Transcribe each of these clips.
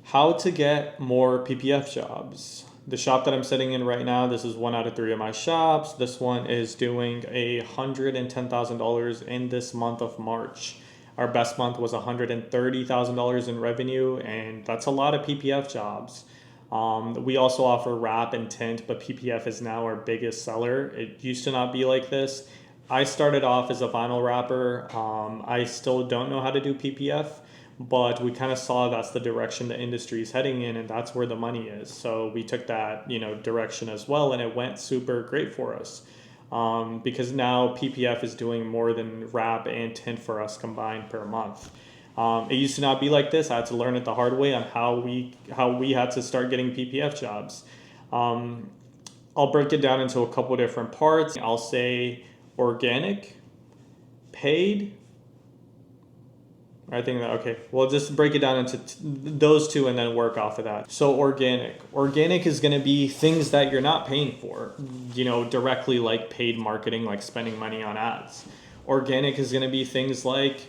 How to get more PPF jobs. The shop that I'm sitting in right now, this is 1 out of 3 of my shops. This one is doing $110,000 in this month of March. Our best month was $130,000 in revenue, and that's a lot of PPF jobs. We also offer wrap and tint, but PPF is now our biggest seller. It used to not be like this. I started off as a vinyl wrapper. I still don't know how to do PPF, but we kind of saw that's the direction the industry is heading in, and that's where the money is. So we took that, direction as well, and it went super great for us. Because now PPF is doing more than wrap and tint for us combined per month. It used to not be like this. I had to learn it the hard way on how we had to start getting PPF jobs. I'll break it down into a couple different parts. I'll say organic, paid. I think that, okay, we'll just break it down into those two and then work off of that. So organic is going to be things that you're not paying for, directly, like paid marketing, like spending money on ads. Organic is going to be things like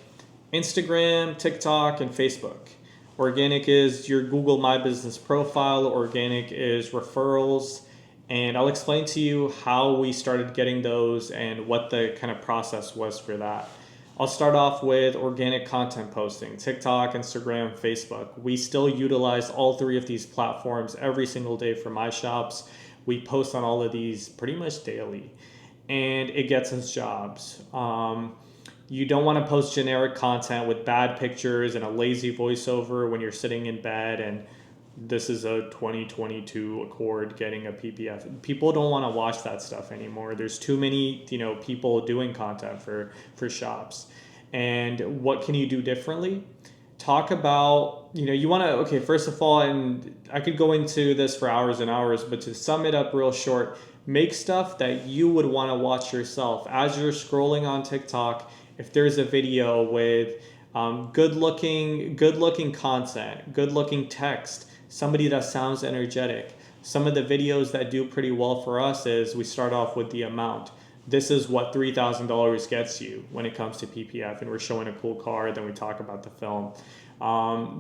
Instagram, TikTok, and Facebook. Organic is your Google My Business profile. Organic is referrals. And I'll explain to you how we started getting those and what the kind of process was for that. I'll start off with organic content posting, TikTok, Instagram, Facebook. We still utilize all three of these platforms every single day for my shops. We post on all of these pretty much daily, and it gets us jobs. You don't want to post generic content with bad pictures and a lazy voiceover when you're sitting in bed and this is a 2022 Accord getting a PPF. People don't want to watch that stuff anymore. There's too many, people doing content for shops. And what can you do differently? Talk about, you want to, okay, first of all, and I could go into this for hours and hours, but to sum it up real short, make stuff that you would want to watch yourself. As you're scrolling on TikTok, if there's a video with good looking content, good looking text, somebody that sounds energetic. Some of the videos that do pretty well for us is we start off with the amount. This is what $3,000 gets you when it comes to PPF, and we're showing a cool car, then we talk about the film.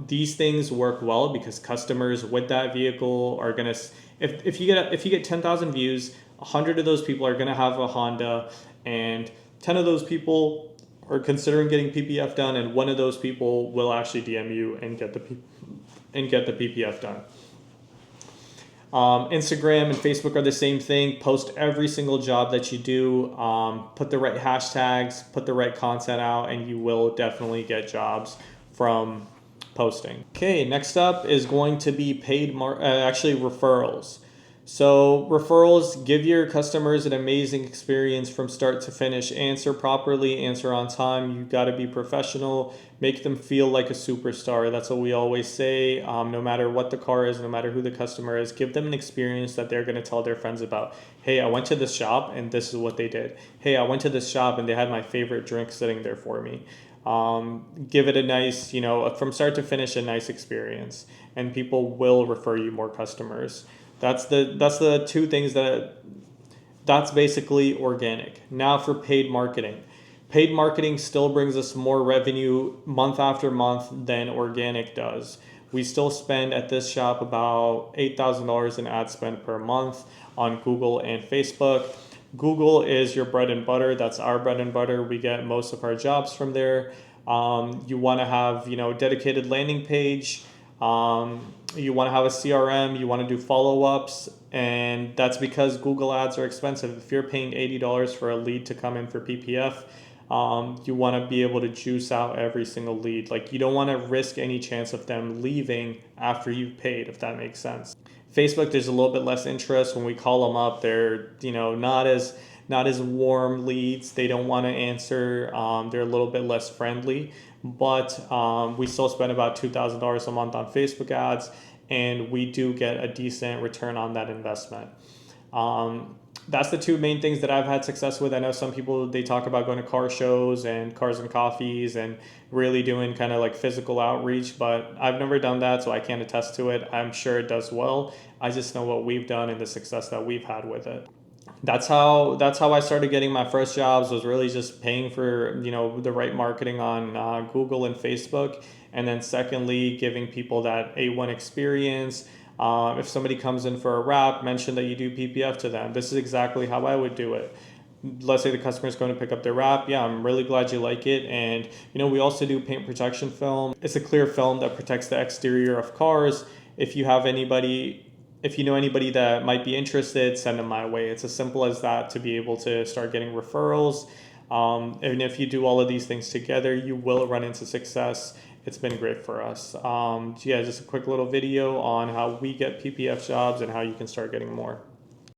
These things work well because customers with that vehicle are gonna, if you get 10,000 views, 100 of those people are gonna have a Honda, and 10 of those people are considering getting PPF done, and one of those people will actually DM you and get the PPF done. Instagram and Facebook are the same thing. Post every single job that you do. Put the right hashtags, put the right content out, and you will definitely get jobs from posting. Okay, next up is going to be referrals. So referrals give your customers an amazing experience from start to finish. Answer properly, answer on time. You got to be professional. Make them feel like a superstar. That's what we always say. No matter what the car is, no matter who the customer is, give them an experience that they're going to tell their friends about. Hey, I went to this shop and this is what they did. Hey, I went to this shop and they had my favorite drink sitting there for me. Give it a nice, from start to finish, a nice experience, and people will refer you more customers. That's the two things that's basically organic. Now for paid marketing. Paid marketing still brings us more revenue month after month than organic does. We still spend at this shop about $8,000 in ad spend per month on Google and Facebook. Google is your bread and butter. That's our bread and butter. We get most of our jobs from there. You want to have, dedicated landing page. You want to have a CRM, you want to do follow-ups, and that's because Google ads are expensive. If you're paying $80 for a lead to come in for PPF, you want to be able to juice out every single lead. Like, you don't want to risk any chance of them leaving after you've paid, if that makes sense. Facebook, there's a little bit less interest. When we call them up, they're not as warm leads. They don't want to answer. They're a little bit less friendly, but we still spend about $2,000 a month on Facebook ads, and we do get a decent return on that investment. That's the two main things that I've had success with. I know some people, they talk about going to car shows and cars and coffees and really doing kind of like physical outreach, but I've never done that, so I can't attest to it. I'm sure it does well. I just know what we've done and the success that we've had with it. That's how I started getting my first jobs, was really just paying for, the right marketing on Google and Facebook, and then secondly giving people that A1 experience. If somebody comes in for a wrap, mention that you do PPF to them. This is exactly how I would do it. Let's say the customer is going to pick up their wrap. Yeah, I'm really glad you like it. And we also do paint protection film. It's a clear film that protects the exterior of cars. If you have anybody if you know anybody that might be interested, send them my way. It's as simple as that to be able to start getting referrals. And if you do all of these things together, you will run into success. It's been great for us. So yeah, just a quick little video on how we get PPF jobs and how you can start getting more.